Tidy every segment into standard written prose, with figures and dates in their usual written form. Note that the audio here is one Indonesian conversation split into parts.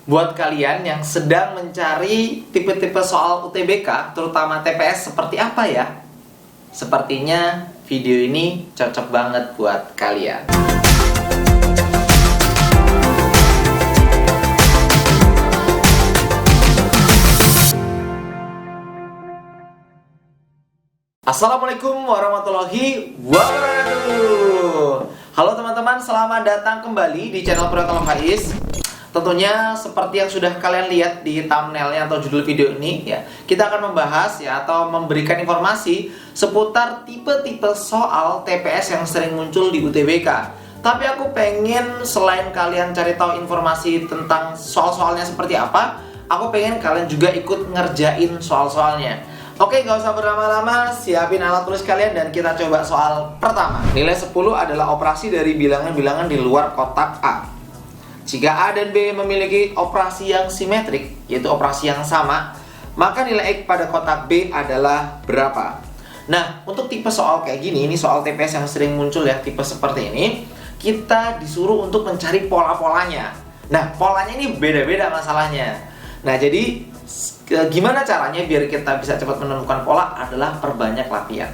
Buat kalian yang sedang mencari tipe-tipe soal UTBK, terutama TPS seperti apa ya? Sepertinya video ini cocok banget buat kalian. Assalamualaikum warahmatullahi wabarakatuh. Halo teman-teman, selamat datang kembali di channel Pratama Faiz. Tentunya seperti yang sudah kalian lihat di thumbnailnya atau judul video ini ya, kita akan membahas ya atau memberikan informasi seputar tipe-tipe soal TPS yang sering muncul di UTBK. Tapi aku pengen selain kalian cari tahu informasi tentang soal-soalnya seperti apa, aku pengen kalian juga ikut ngerjain soal-soalnya. Oke, gak usah berlama-lama, siapin alat tulis kalian dan kita coba soal pertama. Nilai 10 adalah operasi dari bilangan-bilangan di luar kotak A. Jika A dan B memiliki operasi yang simetrik, yaitu operasi yang sama, maka nilai X pada kotak B adalah berapa? Nah, untuk tipe soal kayak gini, ini soal TPS yang sering muncul ya, tipe seperti ini, kita disuruh untuk mencari pola-polanya. Nah, polanya ini beda-beda masalahnya. Nah, jadi gimana caranya biar kita bisa cepat menemukan pola adalah perbanyak latihan.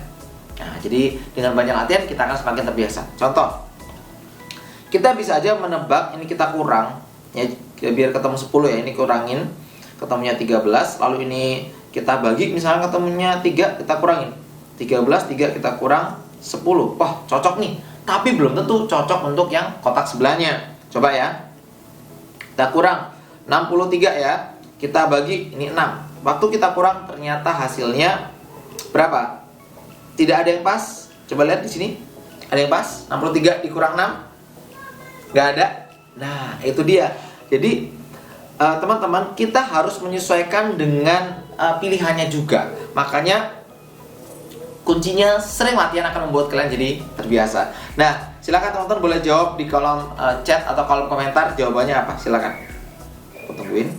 Nah, jadi dengan banyak latihan kita akan semakin terbiasa. Contoh, kita bisa aja menebak ini kita kurang ya, biar ketemu 10 ya, ini kurangin ketemunya 13, lalu ini kita bagi misalnya ketemunya 3, kita kurangin 13, 3 kita kurang 10. Wah, cocok nih. Tapi belum tentu cocok untuk yang kotak sebelahnya. Coba ya. Kita kurang 63 ya. Kita bagi ini 6. Waktu kita kurang ternyata hasilnya berapa? Tidak ada yang pas. Coba lihat di sini. Ada yang pas? 63 dikurang 6. Nggak ada. Nah, itu dia. Jadi teman-teman, kita harus menyesuaikan dengan pilihannya juga. Makanya kuncinya sering latihan akan membuat kalian jadi terbiasa. Nah, silakan teman-teman boleh jawab di kolom chat atau kolom komentar jawabannya apa. Silakan. Aku tungguin.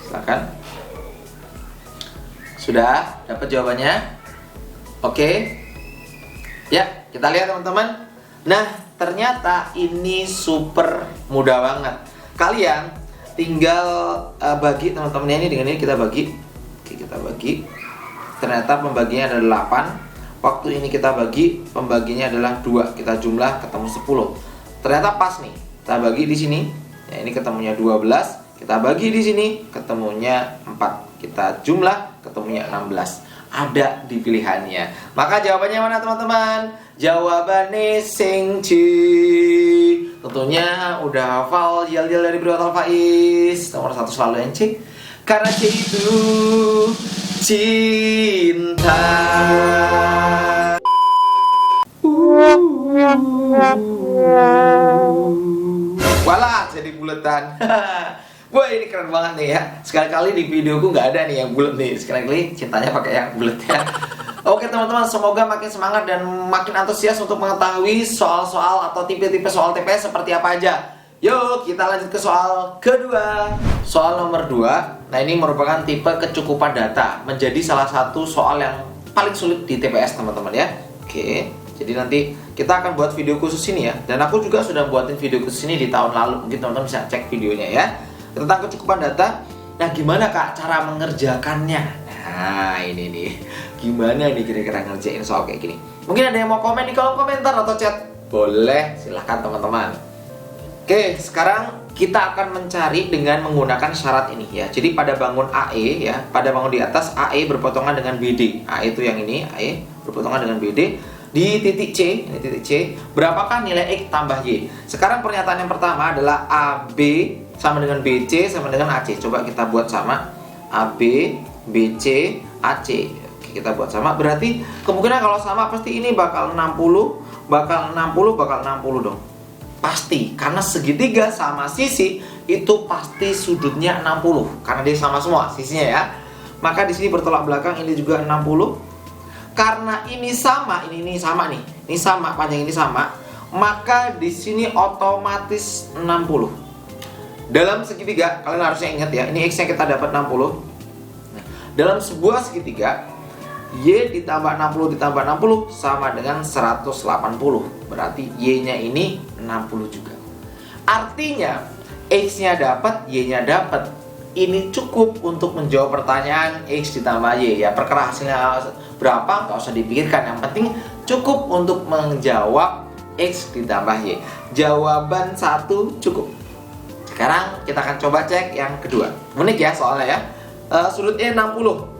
Silakan. Sudah dapat jawabannya? Oke. Ya, kita lihat teman-teman. Nah, ternyata ini super mudah banget. Kalian tinggal bagi teman-teman ini dengan ini kita bagi. Oke, kita bagi. Ternyata pembaginya adalah 8. Waktu ini kita bagi, pembaginya adalah 2. Kita jumlah ketemu 10. Ternyata pas nih. Kita bagi di sini. Ya, ini ketemunya 12. Kita bagi di sini, ketemunya 4. Kita jumlah, ketemunya 16. Ada di pilihannya. Maka jawabannya mana teman-teman? Jawabannya sing C. Tentunya udah hafal yel-yel dari Pratama Faiz. Nomor 1 selalu yang C. Karena C itu cinta. Walah, jadi buletan. Wah, ini keren banget nih ya. Sekali-kali di videoku nggak ada nih yang bulat nih. Sekali-kali cintanya pakai yang bulat ya. Oke teman-teman, semoga makin semangat dan makin antusias untuk mengetahui soal-soal atau tipe-tipe soal TPS seperti apa aja. Yuk, kita lanjut ke soal kedua. Soal nomor 2. Nah, ini merupakan tipe kecukupan data. Menjadi salah satu soal yang paling sulit di TPS teman-teman ya. Oke, jadi nanti kita akan buat video khusus ini ya. Dan aku juga sudah buatin video khusus ini di tahun lalu. Mungkin teman-teman bisa cek videonya ya. Tentang kecukupan data. Nah, gimana Kak cara mengerjakannya? Nah, ini nih. Gimana nih kira-kira ngerjain soal kayak gini? Mungkin ada yang mau komen di kolom komentar atau chat? Boleh, silahkan teman-teman. Oke, sekarang kita akan mencari dengan menggunakan syarat ini ya. Jadi pada bangun AE ya, pada bangun di atas AE berpotongan dengan BD. AE itu yang ini, AE berpotongan dengan BD. Di titik C, ini titik C, berapakah nilai X tambah Y? Sekarang pernyataan yang pertama adalah AB sama dengan BC sama dengan AC. Coba kita buat sama. AB, BC, AC. Oke, kita buat sama. Berarti kemungkinan kalau sama pasti ini bakal 60, bakal 60, bakal 60 dong. Pasti, karena segitiga sama sisi itu pasti sudutnya 60. Karena dia sama semua sisinya ya. Maka di sini bertolak belakang, ini juga 60. Karena ini sama, ini sama nih. Ini sama, panjang ini sama. Maka di sini otomatis 60. Dalam segitiga, kalian harusnya ingat ya, ini X-nya kita dapat 60. Nah, dalam sebuah segitiga, Y ditambah 60 ditambah 60 sama dengan 180. Berarti Y-nya ini 60 juga. Artinya, X-nya dapat, Y-nya dapat. Ini cukup untuk menjawab pertanyaan X ditambah Y ya. Perkara hasilnya berapa nggak usah dipikirkan. Yang penting cukup untuk menjawab X ditambah Y. Jawaban 1 cukup. Sekarang kita akan coba cek yang kedua. Unik ya soalnya ya. Sudutnya 60.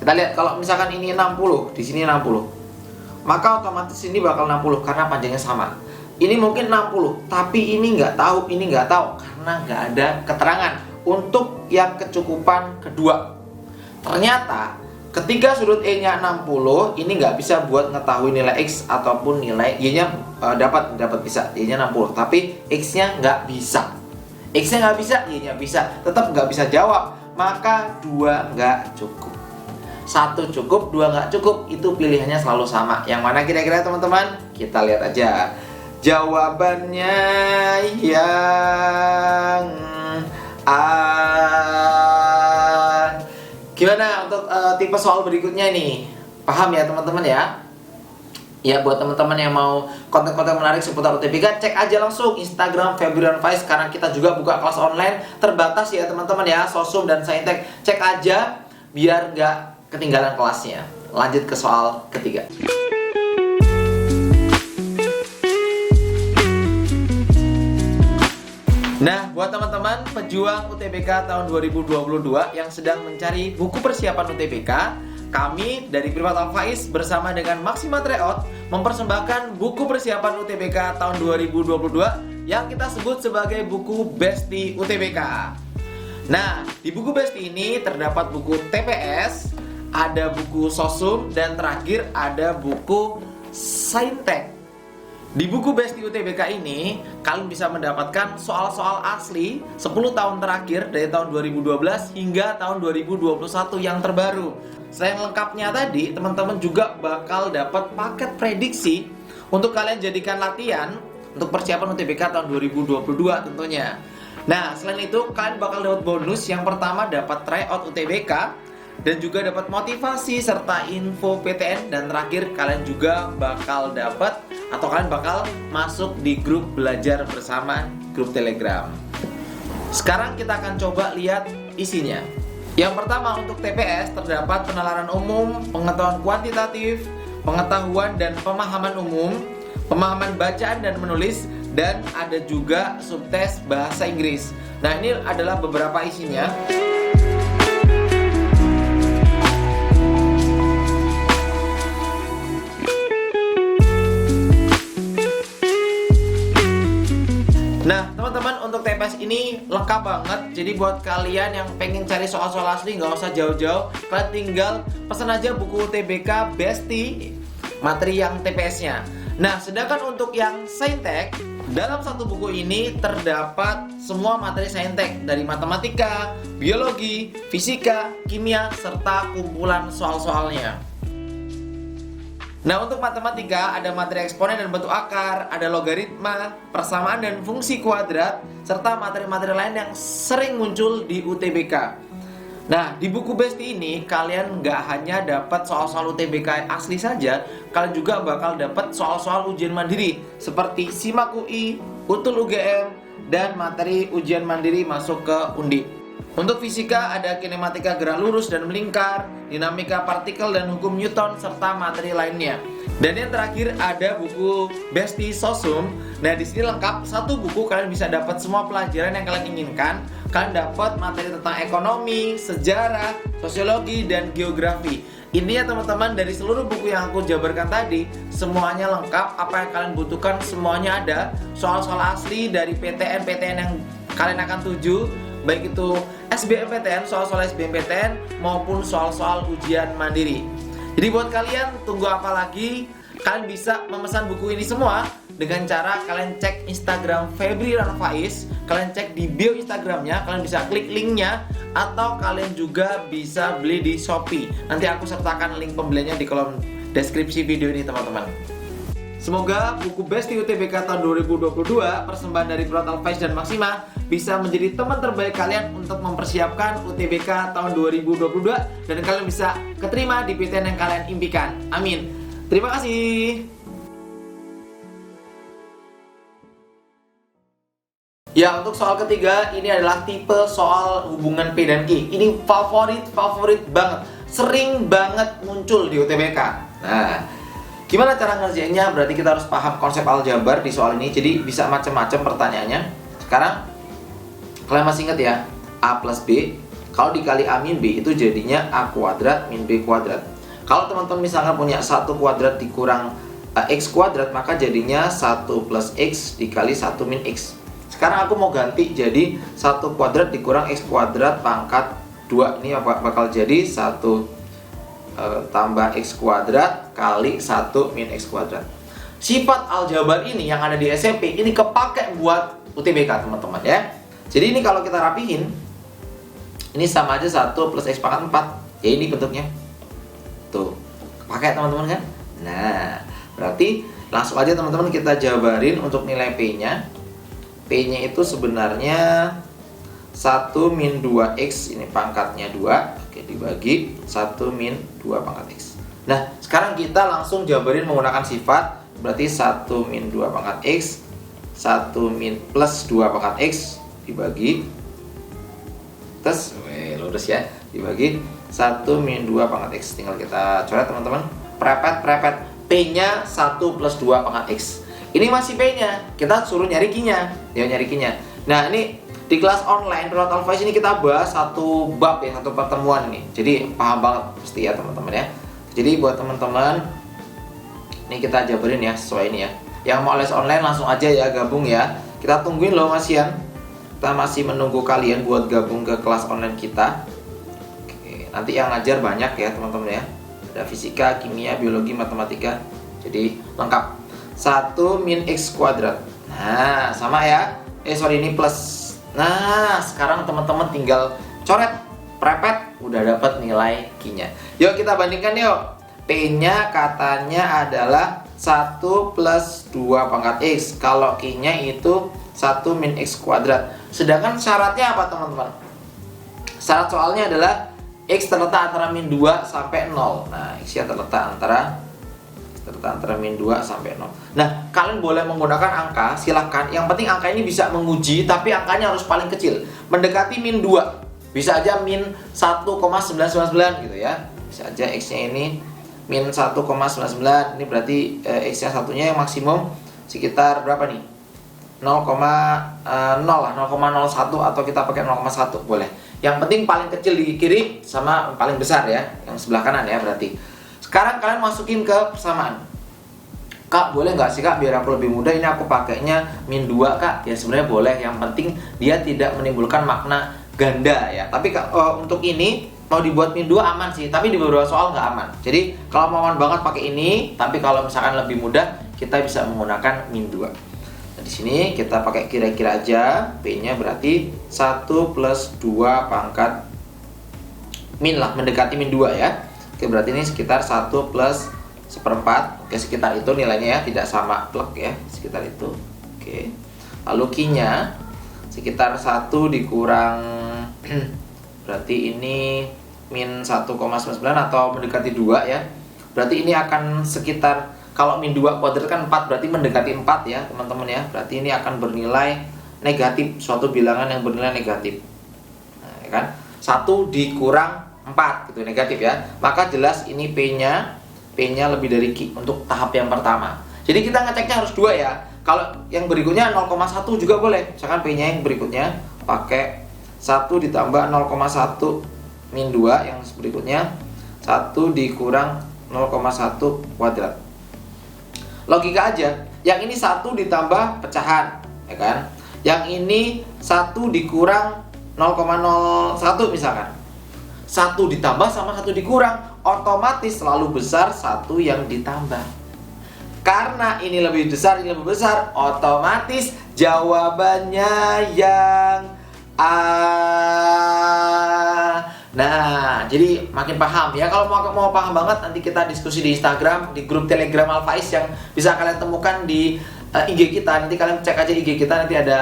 Kita lihat kalau misalkan ini 60, di sini 60. Maka otomatis ini bakal 60 karena panjangnya sama. Ini mungkin 60, tapi ini nggak tahu, ini nggak tahu karena nggak ada keterangan. Untuk yang kecukupan kedua, ternyata ketika sudut E-nya 60, ini nggak bisa buat ngetahui nilai X ataupun nilai Y-nya. Dapat bisa, Y-nya 60, tapi X-nya nggak bisa. X-nya nggak bisa, Y-nya bisa, tetap nggak bisa jawab. Maka 2 nggak cukup. 1 cukup, 2 nggak cukup. Itu pilihannya selalu sama. Yang mana kira-kira teman-teman? Kita lihat aja. Jawabannya yang A. Gimana untuk tipe soal berikutnya nih? Paham ya teman-teman ya? Ya buat teman-teman yang mau konten-konten menarik seputar UTBK, cek aja langsung Instagram Febrian Faiz karena kita juga buka kelas online terbatas ya teman-teman ya, Sosum dan Saintek. Cek aja biar nggak ketinggalan kelasnya. Lanjut ke soal ketiga. Nah, buat teman-teman pejuang UTBK tahun 2022 yang sedang mencari buku persiapan UTBK, kami dari Privatal Faiz bersama dengan Maxima Tryout mempersembahkan buku persiapan UTBK tahun 2022 yang kita sebut sebagai buku Besti UTBK. Nah, di buku Besti ini terdapat buku TPS, ada buku Sosum, dan terakhir ada buku Saintek. Di buku Besti UTBK ini, kalian bisa mendapatkan soal-soal asli 10 tahun terakhir dari tahun 2012 hingga tahun 2021 yang terbaru. Selain lengkapnya tadi, teman-teman juga bakal dapat paket prediksi untuk kalian jadikan latihan untuk persiapan UTBK tahun 2022 tentunya. Nah, selain itu, kalian bakal dapat bonus. Yang pertama dapat tryout UTBK dan juga dapat motivasi serta info PTN, dan terakhir kalian juga bakal dapat atau kalian bakal masuk di grup belajar bersama, grup Telegram. Sekarang kita akan coba lihat isinya. Yang pertama untuk TPS terdapat penalaran umum, pengetahuan kuantitatif, pengetahuan dan pemahaman umum, pemahaman bacaan dan menulis, dan ada juga subtes bahasa Inggris. Nah, ini adalah beberapa isinya. Nah, teman-teman, untuk TPS ini lengkap banget. Jadi buat kalian yang pengen cari soal-soal asli, nggak usah jauh-jauh. Kalian tinggal pesan aja buku UTBK Besti, materi yang TPS-nya. Nah, sedangkan untuk yang Saintek, dalam satu buku ini terdapat semua materi Saintek dari matematika, biologi, fisika, kimia, serta kumpulan soal-soalnya. Nah, untuk matematika ada materi eksponen dan bentuk akar, ada logaritma, persamaan dan fungsi kuadrat, serta materi-materi lain yang sering muncul di UTBK. Nah, di buku Besti ini kalian nggak hanya dapat soal-soal UTBK asli saja, kalian juga bakal dapat soal-soal ujian mandiri seperti SIMAK UI, UTUL UGM, dan materi ujian mandiri masuk ke Undip. Untuk fisika ada kinematika gerak lurus dan melingkar, dinamika partikel dan hukum Newton, serta materi lainnya. Dan yang terakhir ada buku Besti Sosum. Nah, di sini lengkap, satu buku kalian bisa dapat semua pelajaran yang kalian inginkan. Kalian dapat materi tentang ekonomi, sejarah, sosiologi, dan geografi. Ini ya teman-teman, dari seluruh buku yang aku jabarkan tadi, semuanya lengkap, apa yang kalian butuhkan semuanya ada. Soal-soal asli dari PTN yang kalian akan tuju, baik itu SBMPTN, soal-soal SBMPTN maupun soal-soal ujian mandiri. Jadi buat kalian tunggu apa lagi? Kalian bisa memesan buku ini semua dengan cara kalian cek Instagram Febrian Faiz, kalian cek di bio Instagramnya, kalian bisa klik linknya, atau kalian juga bisa beli di Shopee. Nanti aku sertakan link pembeliannya di kolom deskripsi video ini teman-teman. Semoga buku Besti UTBK tahun 2022 persembahan dari Privatal Faiz dan Maxima bisa menjadi teman terbaik kalian untuk mempersiapkan UTBK tahun 2022 dan kalian bisa keterima di PTN yang kalian impikan. Amin. Terima kasih. Ya, untuk soal ketiga ini adalah tipe soal hubungan P dan Q. Ini favorit banget, sering banget muncul di UTBK. Nah, gimana cara ngerjainnya? Berarti kita harus paham konsep aljabar di soal ini. Jadi bisa macam-macam pertanyaannya. Sekarang kalian masih ingat ya, A plus B kalau dikali A min B itu jadinya A kuadrat min B kuadrat. Kalau teman-teman misalkan punya 1 kuadrat dikurang X kuadrat, maka jadinya 1 plus X dikali 1 min X. Sekarang aku mau ganti jadi 1 kuadrat dikurang X kuadrat pangkat 2. Ini bakal jadi 1 tambah X kuadrat kali 1 min X kuadrat. Sifat aljabar ini yang ada di SMP ini kepake buat UTBK teman-teman ya. Jadi ini kalau kita rapihin, ini sama aja 1 plus X pangkat 4. Ya ini bentuknya. Tuh, pakai teman-teman kan? Nah, berarti langsung aja teman-teman kita jabarin untuk nilai P-nya. P-nya itu sebenarnya 1 min 2X, ini pangkatnya 2. Oke, dibagi 1 min 2 pangkat X. Nah, sekarang kita langsung jabarin menggunakan sifat. Berarti 1 min 2 pangkat X, 1 min plus 2 pangkat X dibagi terus lurus ya, dibagi 1 min 2 pangkat X. Tinggal kita coret teman-teman, prepet P-nya 1 plus 2 pangkat X. Ini masih P-nya, kita suruh nyari Q-nya. Ya, nyari Q-nya. Nah, ini di kelas online Total Voice ini kita bahas satu bab ya, satu pertemuan ini. Jadi paham banget pasti ya teman-teman ya. Jadi buat teman-teman, ini kita jabarin ya sesuai ini ya. Yang mau les online langsung aja ya, gabung ya. Kita tungguin loh Mas Ian. Kita masih menunggu kalian buat gabung ke kelas online kita. Oke, nanti yang ngajar banyak ya teman-teman ya. Ada fisika, kimia, biologi, matematika. Jadi lengkap. 1 min X kuadrat. Nah, sama ya. Ini plus. Nah, sekarang teman-teman tinggal coret, prepet, udah dapat nilai Q-nya. Yuk kita bandingkan yuk. P-nya katanya adalah 1 plus 2 pangkat X. Kalau Q-nya itu 1 min X kuadrat. Sedangkan syaratnya apa teman-teman? Syarat soalnya adalah X terletak antara min 2 sampai 0. Nah, X-nya terletak antara min 2 sampai 0. Nah, kalian boleh menggunakan angka, silahkan. Yang penting angka ini bisa menguji, tapi angkanya harus paling kecil. Mendekati min 2. Bisa aja min 1,999 gitu ya. Bisa aja X-nya ini min 1,99. Ini berarti X-nya satunya yang maksimum sekitar berapa nih? 0,0 lah, 0,01 atau kita pakai 0,1 boleh. Yang penting paling kecil di kiri sama paling besar ya, yang sebelah kanan ya berarti. Sekarang kalian masukin ke persamaan. Kak, boleh nggak sih Kak biar aku lebih mudah ini aku pakainya min 2 Kak? Ya sebenarnya boleh, yang penting dia tidak menimbulkan makna ganda ya. Tapi untuk ini mau dibuat min 2 aman sih, tapi di beberapa soal nggak aman. Jadi kalau mau aman banget pakai ini, tapi kalau misalkan lebih mudah kita bisa menggunakan min 2. Nah, di sini kita pakai kira-kira aja. P-nya berarti 1 plus 2 pangkat min lah, mendekati min 2 ya. Oke, berarti ini sekitar 1 plus 1/4. Oke, sekitar itu nilainya ya, tidak sama plek ya, sekitar itu. Oke. Lalu Q-nya sekitar 1 dikurang berarti ini min 1,99 atau mendekati 2 ya. Berarti ini akan sekitar, kalau min 2 kuadrat kan 4, berarti mendekati 4 ya teman-teman ya. Berarti ini akan bernilai negatif, suatu bilangan yang bernilai negatif. Nah, ya kan? 1 dikurang 4 gitu, negatif ya. Maka jelas ini P-nya lebih dari Q untuk tahap yang pertama. Jadi kita ngeceknya harus 2 ya. Kalau yang berikutnya 0,1 juga boleh. Misalkan P-nya yang berikutnya pakai 1 ditambah 0,1 min 2, yang berikutnya 1 dikurang 0,1 kuadrat. Logika aja. Yang ini 1 ditambah pecahan, ya kan? Yang ini 1 dikurang 0,01 misalkan. 1 ditambah sama 1 dikurang, otomatis selalu besar 1 yang ditambah. Karena ini lebih besar, ini lebih besar, otomatis jawabannya yang A. Nah, jadi makin paham ya. Kalau mau paham banget, nanti kita diskusi di Instagram, di grup Telegram Alfaiz yang bisa kalian temukan di IG kita. Nanti kalian cek aja IG kita, nanti ada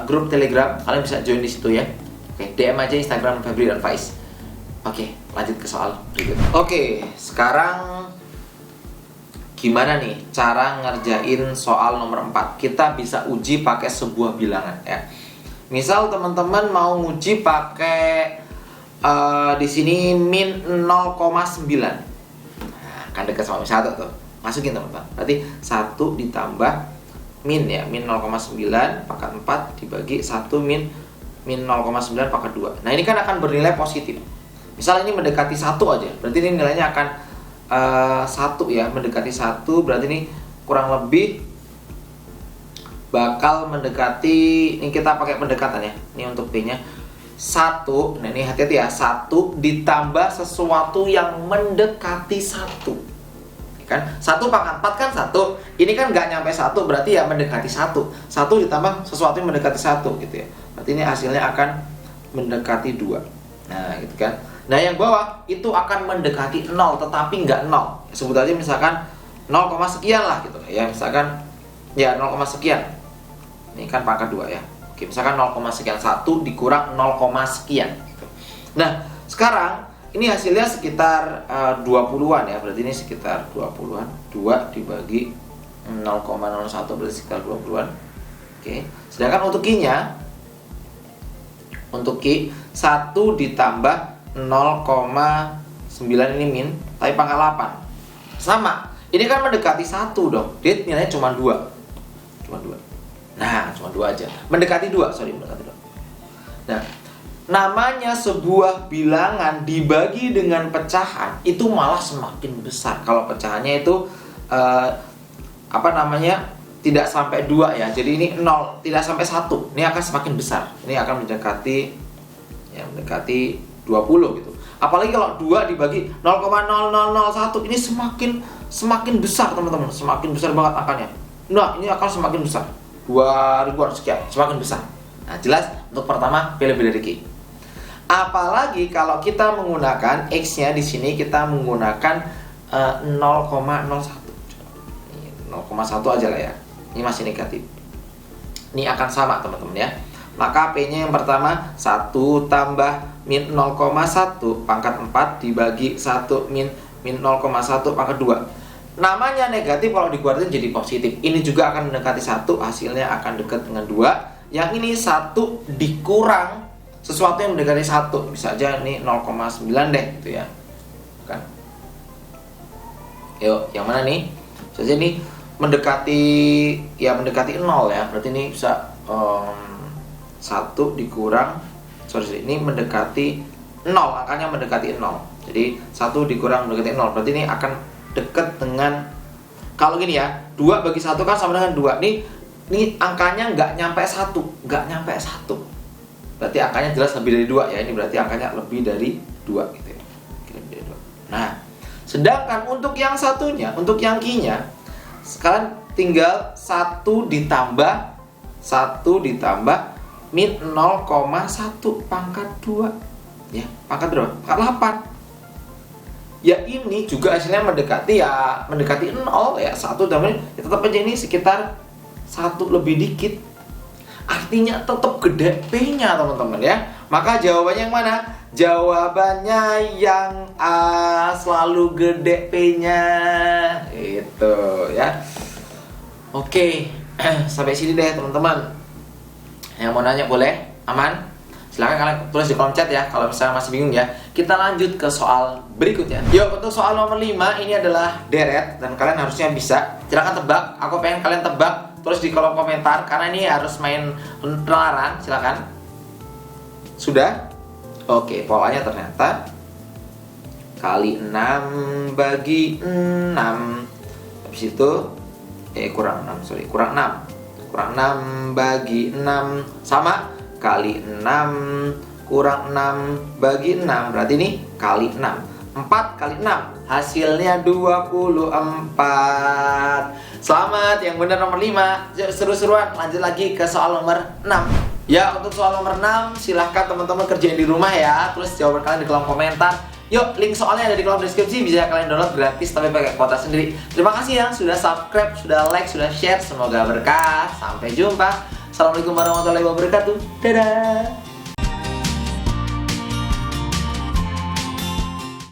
grup Telegram, kalian bisa join di situ ya. Oke, DM aja Instagram Febri dan Faiz. Oke, lanjut ke soal berikut. Oke, sekarang Q gimana nih cara ngerjain soal nomor 4? Kita bisa uji pakai sebuah bilangan ya. Misal teman-teman mau uji pakai di sini min 0,9. Nah, kan dekat sama min 1 tuh. Masukin teman-teman. Berarti 1 ditambah min ya, min 0,9 pangkat 4 dibagi 1 min 0,9 pangkat 2. Nah, ini kan akan bernilai positif. Misal ini mendekati 1 aja. Berarti ini nilainya akan 1 ya, mendekati 1 berarti ini kurang lebih bakal mendekati, ini kita pakai pendekatan ya. Ini untuk P-nya 1. Nah, ini hati-hati ya, 1 ditambah sesuatu yang mendekati 1. Kan 1 pangkat 4 kan 1. Ini kan nggak nyampe 1, berarti ya mendekati 1. 1 ditambah sesuatu yang mendekati 1 gitu ya. Berarti ini hasilnya akan mendekati 2. Nah, gitu kan. Nah, yang bawah itu akan mendekati 0 tetapi nggak 0. Sebut aja misalkan 0, sekian lah gitu ya. Misalkan ya 0, sekian. Ini kan pangkat 2 ya. Oke, misalkan 0, sekian, 1 dikurang 0, sekian gitu. Nah, sekarang ini hasilnya sekitar 20-an ya. Berarti ini sekitar 20-an. 2 dibagi 0,01 berarti sekitar 20-an. Oke. Sedangkan untuk Q-nya, untuk Q 1 ditambah 0,9 ini min, tapi pangkat 8. Sama. Ini kan mendekati 1 dong. Dia nilainya cuma 2. Cuma 2. Nah, cuma 2 aja. Mendekati 2, mendekati 2. Nah, namanya sebuah bilangan dibagi dengan pecahan itu malah semakin besar. Kalau pecahannya itu tidak sampai 2 ya. Jadi ini 0, tidak sampai 1. Ini akan semakin besar. Ini akan mendekati 20 gitu. Apalagi kalau 2 dibagi 0,0001, ini semakin besar teman-teman. Semakin besar banget angkanya. Nah, ini akan semakin besar. 2000-an sekian, semakin besar. Nah, jelas untuk pertama P lebih dari Q. Apalagi kalau kita menggunakan X-nya di sini kita menggunakan 0,01. 0,1 aja lah ya. Ini masih negatif. Ini akan sama teman-teman ya. Maka P-nya yang pertama 1 tambah min 0,1 pangkat 4 dibagi 1 min 0,1 pangkat 2. Namanya negatif kalau dikuatin jadi positif. Ini juga akan mendekati 1, hasilnya akan dekat dengan 2. Yang ini 1 dikurang sesuatu yang mendekati 1. Bisa aja ini 0,9 deh gitu ya. Kan? Yuk, yang mana nih? Bisa aja nih mendekati 0 ya. Berarti ini bisa 1 dikurang ini mendekati 0, angkanya mendekati 0. Jadi 1 dikurang mendekati 0. Berarti ini akan dekat dengan, kalau gini ya, 2 bagi 1 kan sama dengan 2. Ini angkanya nggak nyampe 1. Berarti angkanya jelas lebih dari 2 ya. Ini berarti angkanya lebih dari 2 gitu ya. Lebih dari 2. Nah, sedangkan untuk yang satunya, untuk yang Q-nya, sekarang tinggal 1 ditambah min 0,1 pangkat 2 ya, pangkat berapa? Pangkat 8 ya. Ini juga hasilnya mendekati 0 ya. 1 tambah ya, tetap aja ini sekitar 1 lebih dikit, artinya tetap gede P-nya teman-teman ya. Maka jawabannya yang mana? Jawabannya yang A, selalu gede P-nya itu ya. Oke, sampai sini deh teman-teman. Yang mau nanya boleh, aman? Silahkan kalian tulis di kolom chat ya kalau misalnya masih bingung ya. Kita lanjut ke soal berikutnya. Yuk, untuk soal nomor 5 ini adalah deret dan kalian harusnya bisa. Silahkan tebak, aku pengen kalian tebak. Tulis di kolom komentar karena ini harus main penalaran. Silahkan. Sudah? Oke, polanya ternyata kali 6 bagi 6. Habis itu kurang 6 bagi 6 sama kali 6 kurang 6 bagi 6. Berarti ini kali 6. 4 kali 6 hasilnya 24. Selamat, yang benar nomor 5. Seru-seruan, lanjut lagi ke soal nomor 6. Ya, untuk soal nomor 6 silahkan teman-teman kerjain di rumah ya. Tulis jawaban kalian di kolom komentar. Yuk, link soalnya ada di kolom deskripsi, bisa kalian download gratis tapi pakai kuota sendiri. Terima kasih yang sudah subscribe, sudah like, sudah share. Semoga berkah. Sampai jumpa. Assalamualaikum warahmatullahi wabarakatuh. Dadah.